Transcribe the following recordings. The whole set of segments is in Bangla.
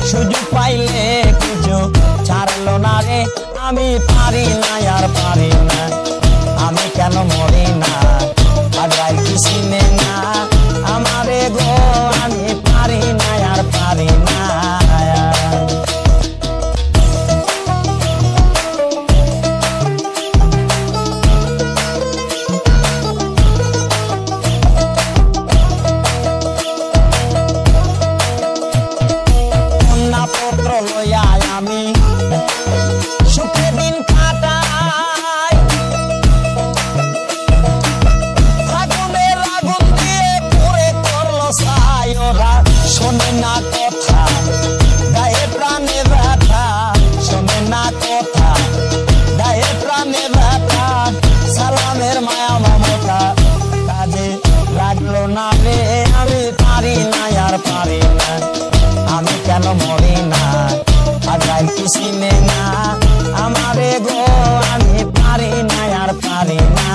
সুযোগ পাইলে কিছু ছাড়লো না রে আমি পারি না আর পারি না আমি কেন মরি না আগাই কিসিনে না আমারে গো আমি পারি না আর পারি না পত্র লইয়া আমি সুখে দিন কাটাই আগুনের আগুন দিয়ে পুরে করলো ছাই ওরা শোনে না কথা গায়ে প্রাণে ব্যথা শোনে না কথা গায়ে প্রাণে ব্যথা সালামের মায়া মমতা কাজে লাগলো না রে আমি পারি না আর পারি না আমি কেন মরি না আগাই কিসিনে না আমারে গো আমি পারি না আর পারি না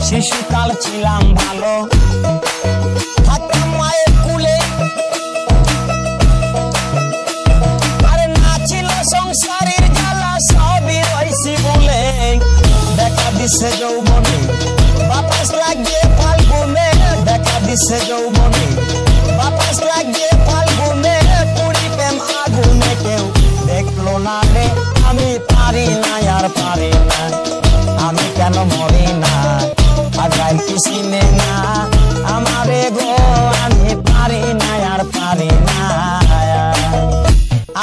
শিশুকাল ছিলাম ভালো থাকতাম মায়ের কুলে সংসারের জ্বালা সবই রইছি বলে দেখা দিছে যৌবনে বাতাস লাগিয়ে ফাল্গুনে দেখা দিছে যৌবনে বাতাস লাগিয়ে ফাল্গুনে পুরি প্রেম আগুনে কেউ দেখলো না রে আমি পারি না আর পারি না আমি কেন মরি না আগাই কিসিনে না আমারে গো আমি পারি না আর পারি না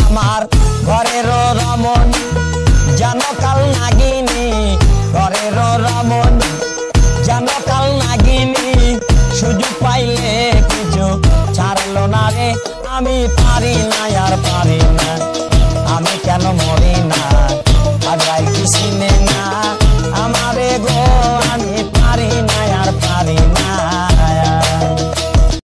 আমার ঘরের রমন জানো কাল নাগিনী ঘরের রমন জানো কাল নাগিনী সুযোগ পাইলে কিছু ছাড়লো না রে আমি পারি না আর পারি না আমি কেন মরি না আগাই কিসিনে